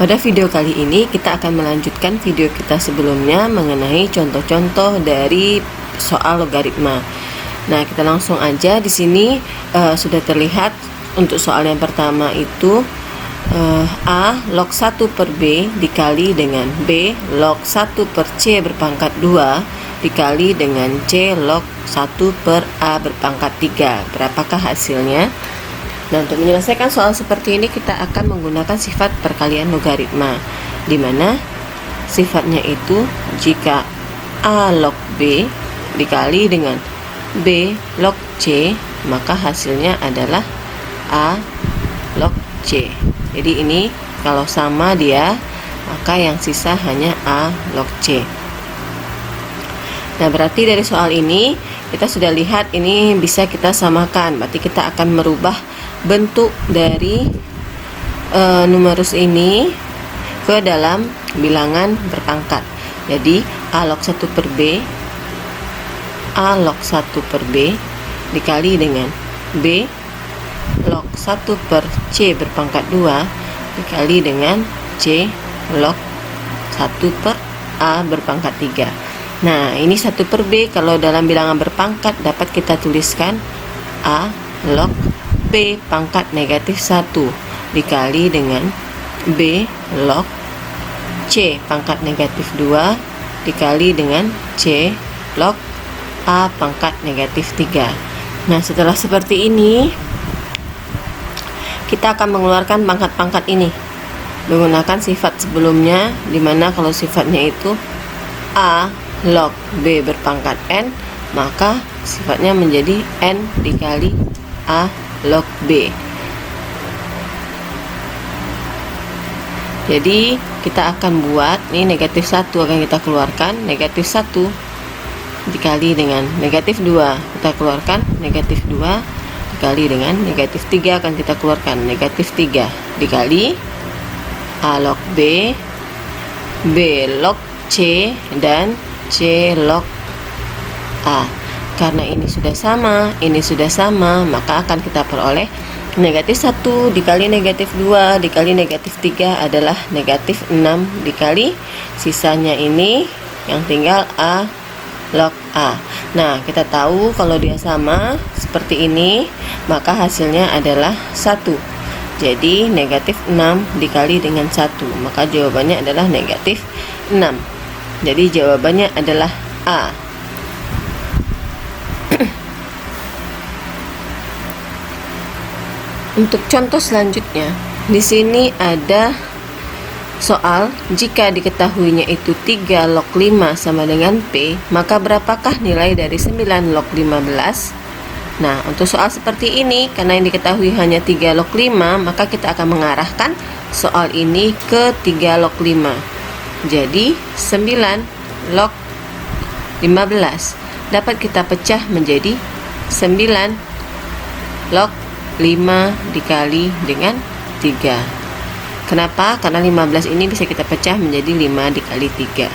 Pada video kali ini kita akan melanjutkan video kita sebelumnya mengenai contoh-contoh dari soal logaritma. Nah, kita langsung aja. Di sini sudah terlihat untuk soal yang pertama itu A log 1 per B dikali dengan B log 1 per C berpangkat 2 dikali dengan C log 1 per A berpangkat 3. Berapakah hasilnya? Nah, untuk menyelesaikan soal seperti ini kita akan menggunakan sifat perkalian logaritma, di mana sifatnya itu jika A log B dikali dengan B log C, maka hasilnya adalah A log C. Jadi ini kalau sama dia, maka yang sisa hanya A log C. Nah, berarti dari soal ini kita sudah lihat ini bisa kita samakan. Berarti kita akan merubah bentuk dari numerus ini ke dalam bilangan berpangkat. Jadi A log 1 per B, A log 1 per B dikali dengan B log 1 per C berpangkat 2 dikali dengan C log 1 per A berpangkat 3. Nah, ini 1 per B kalau dalam bilangan berpangkat dapat kita tuliskan A log B pangkat negatif 1 dikali dengan B log C pangkat negatif 2 dikali dengan C log A pangkat negatif 3. Nah, setelah seperti ini kita akan mengeluarkan pangkat-pangkat ini menggunakan sifat sebelumnya, dimana kalau sifatnya itu A log B berpangkat N, maka sifatnya menjadi N dikali A log B. Jadi kita akan buat ini negatif 1 akan kita keluarkan, negatif 1 dikali dengan negatif 2 kita keluarkan, negatif 2 dikali dengan negatif 3 akan kita keluarkan, negatif 3 dikali A log B, B log C, dan C log A. Karena ini sudah sama, maka akan kita peroleh negatif 1 dikali negatif 2 dikali negatif 3 adalah negatif 6 dikali sisanya ini yang tinggal A log A. Nah, kita tahu kalau dia sama seperti ini, maka hasilnya adalah 1. Jadi negatif 6 dikali dengan 1, maka jawabannya adalah negatif 6. Jadi jawabannya adalah A. Untuk contoh selanjutnya, di sini ada soal jika diketahuinya itu 3 log 5 sama dengan P, maka berapakah nilai dari 9 log 15? Nah, untuk soal seperti ini, karena yang diketahui hanya 3 log 5, maka kita akan mengarahkan soal ini ke 3 log 5. Jadi 9 log 15 dapat kita pecah menjadi 9 log 5 dikali dengan 3. Kenapa? Karena 15 ini bisa kita pecah menjadi 5 dikali 3.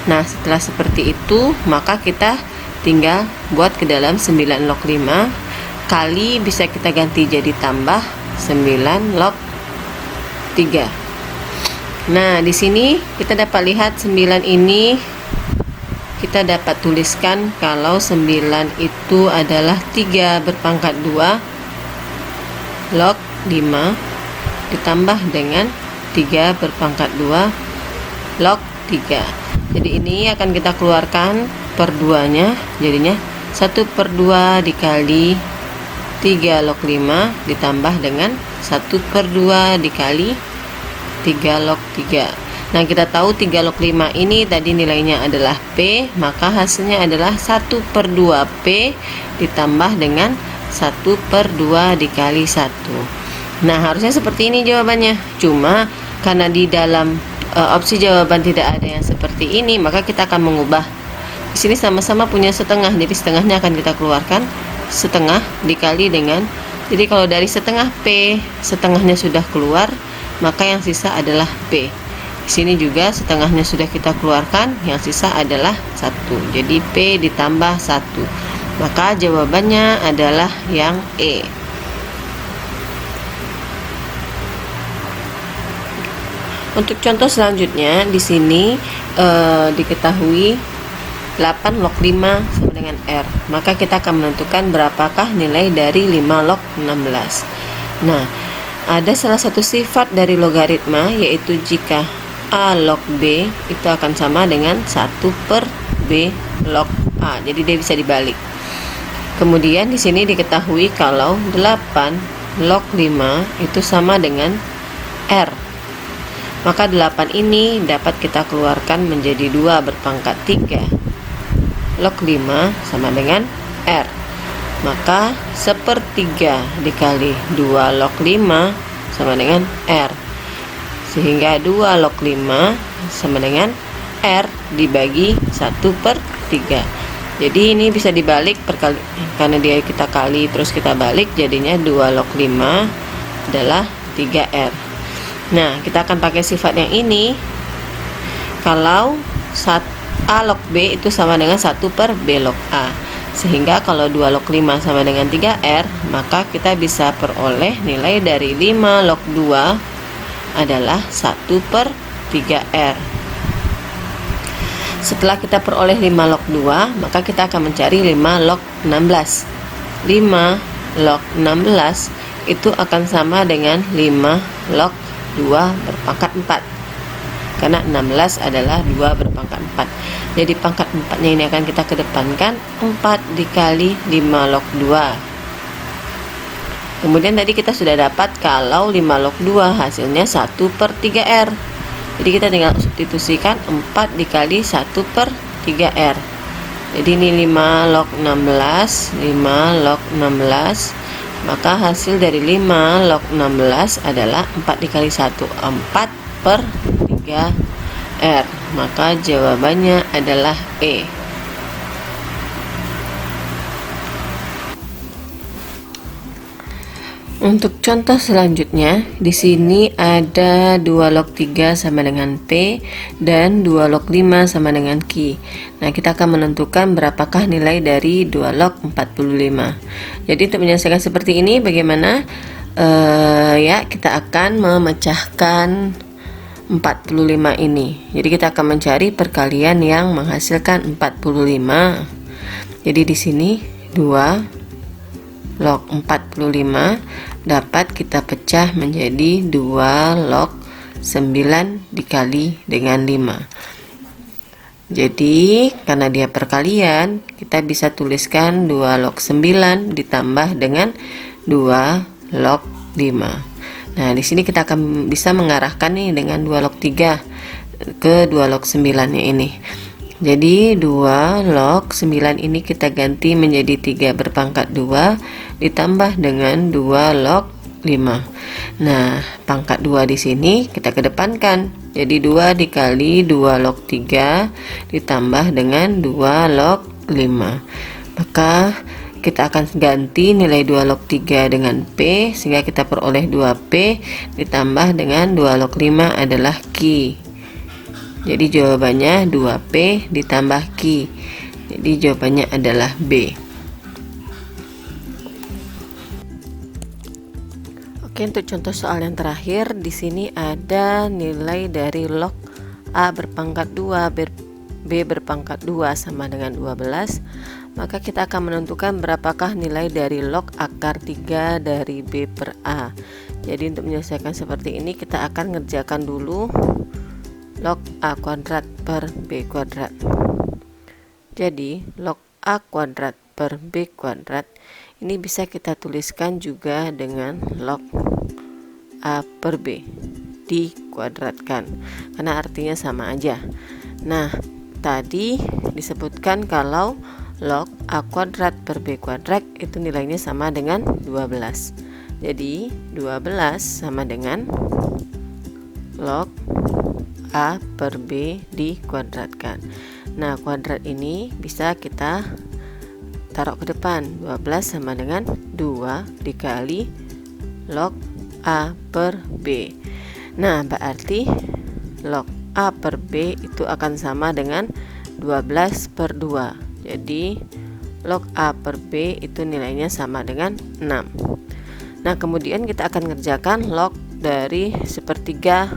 Nah, setelah seperti itu, maka kita tinggal buat ke dalam 9 log 5 kali bisa kita ganti jadi tambah 9 log 3. Nah, di sini kita dapat lihat 9 ini kita dapat tuliskan kalau 9 itu adalah 3 berpangkat 2 log 5 ditambah dengan 3 berpangkat 2 log 3. Jadi ini akan kita keluarkan per 2-nya, jadinya 1 per 2 dikali 3 log 5 ditambah dengan 1 per 2 dikali 3 log 3. Nah, kita tahu 3 log 5 ini tadi nilainya adalah P, maka hasilnya adalah 1 per 2 P ditambah dengan 1 per 2 dikali 1. Nah, harusnya seperti ini jawabannya. Cuma karena di dalam opsi jawaban tidak ada yang seperti ini, maka kita akan mengubah. Di sini sama-sama punya setengah, jadi setengahnya akan kita keluarkan. Setengah dikali dengan, jadi kalau dari setengah P, setengahnya sudah keluar, maka yang sisa adalah P. Di sini juga setengahnya sudah kita keluarkan, yang sisa adalah 1. Jadi P ditambah 1. Maka jawabannya adalah yang E. Untuk contoh selanjutnya di sini diketahui 8 log 5 sama dengan R. Maka kita akan menentukan berapakah nilai dari 5 log 16. Nah, ada salah satu sifat dari logaritma, yaitu jika A log B itu akan sama dengan 1 per B log A. Jadi dia bisa dibalik. Kemudian di sini diketahui kalau 8 log 5 itu sama dengan R. Maka 8 ini dapat kita keluarkan menjadi 2 berpangkat 3 log 5 sama dengan R. Maka 1/3 dikali 2 log 5 sama dengan R. Sehingga 2 log 5 sama dengan R dibagi 1/3. Jadi ini bisa dibalik karena dia kita kali terus kita balik, jadinya 2 log 5 adalah 3R. Nah, kita akan pakai sifat yang ini kalau A log B itu sama dengan 1 per B log A. Sehingga kalau 2 log 5 sama dengan 3R, maka kita bisa peroleh nilai dari 5 log 2 adalah 1 per 3R. Setelah kita peroleh 5 log 2, maka kita akan mencari 5 log 16. 5 log 16 itu akan sama dengan 5 log 2 berpangkat 4, karena 16 adalah 2 berpangkat 4. Jadi pangkat 4 nya ini akan kita kedepankan, 4 dikali 5 log 2. Kemudian tadi kita sudah dapat kalau 5 log 2 hasilnya 1 per 3R. Jadi kita tinggal substitusikan 4 dikali 1 per 3R. Jadi ini 5 log 16, 5 log 16. Maka hasil dari 5 log 16 adalah 4 dikali 1, 4 per 3R. Maka jawabannya adalah E. Untuk contoh selanjutnya, di sini ada 2 log 3 sama dengan P dan 2 log 5 sama dengan Q. Nah, kita akan menentukan berapakah nilai dari 2 log 45. Jadi untuk menyelesaikan seperti ini bagaimana? Ya, kita akan memecahkan 45 ini. Jadi kita akan mencari perkalian yang menghasilkan 45. Jadi di sini 2 log 45 dapat kita pecah menjadi 2 log 9 dikali dengan 5. Jadi karena dia perkalian, kita bisa tuliskan 2 log 9 ditambah dengan 2 log 5. Nah, di sini kita akan bisa mengarahkan nih dengan 2 log 3 ke 2 log 9-nya ini. Jadi 2 log 9 ini kita ganti menjadi 3 berpangkat 2 ditambah dengan 2 log 5. Nah, pangkat 2 di sini kita kedepankan. Jadi 2 dikali 2 log 3 ditambah dengan 2 log 5. Maka kita akan ganti nilai 2 log 3 dengan P sehingga kita peroleh 2P ditambah dengan 2 log 5 adalah Q. Jadi jawabannya 2P ditambah Q. Jadi jawabannya adalah B. Oke, untuk contoh soal yang terakhir, di sini ada nilai dari log A berpangkat 2 B berpangkat 2 sama dengan 12. Maka kita akan menentukan berapakah nilai dari log akar 3 dari B per A. Jadi untuk menyelesaikan seperti ini kita akan ngerjakan dulu log A kuadrat per B kuadrat. Jadi log A kuadrat per B kuadrat ini bisa kita tuliskan juga dengan log A per B dikuadratkan, karena artinya sama aja. Nah, tadi disebutkan kalau log A kuadrat per B kuadrat itu nilainya sama dengan 12. Jadi 12 sama dengan log A per B dikuadratkan. Nah, kuadrat ini bisa kita taruh ke depan. 12 sama dengan 2 dikali log A per B. Nah, berarti log A per B itu akan sama dengan 12 per 2. Jadi log A per B itu nilainya sama dengan 6. Nah, kemudian kita akan ngerjakan log dari 1/3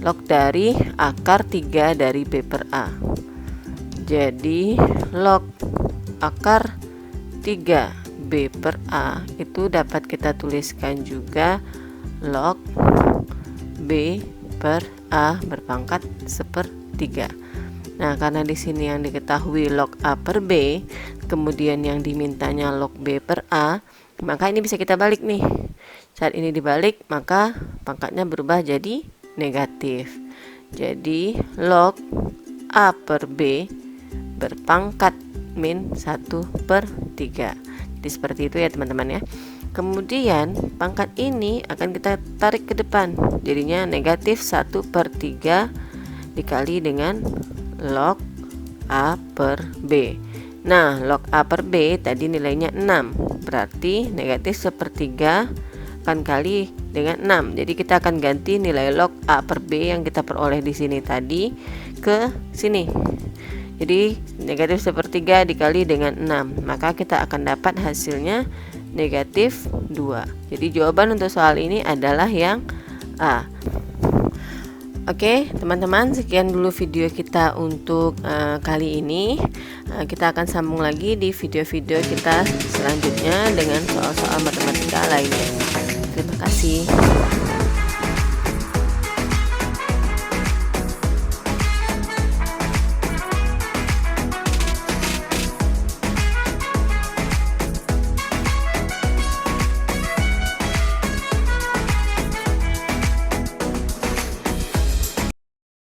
log dari akar 3 dari B per A. Jadi log akar 3 B per A itu dapat kita tuliskan juga log B per A berpangkat sepertiga. Nah, karena di sini yang diketahui log A per B, kemudian yang dimintanya log B per A, maka ini bisa kita balik nih. Saat ini dibalik, maka pangkatnya berubah jadi negatif. Jadi log A per B berpangkat min 1/3. Jadi seperti itu ya teman-teman ya. Kemudian pangkat ini akan kita tarik ke depan, jadinya negatif 1/3 dikali dengan log A per B. Nah, log A per B tadi nilainya 6, berarti negatif 1/3 akan kali dengan 6. Jadi kita akan ganti nilai log A per B yang kita peroleh di sini tadi ke sini. Jadi negatif 1/3 dikali dengan 6, maka kita akan dapat hasilnya negatif 2. Jadi jawaban untuk soal ini adalah yang A. Oke teman-teman, sekian dulu video kita untuk kali ini. Kita akan sambung lagi di video-video kita selanjutnya dengan soal-soal matematika lainnya. Terima kasih.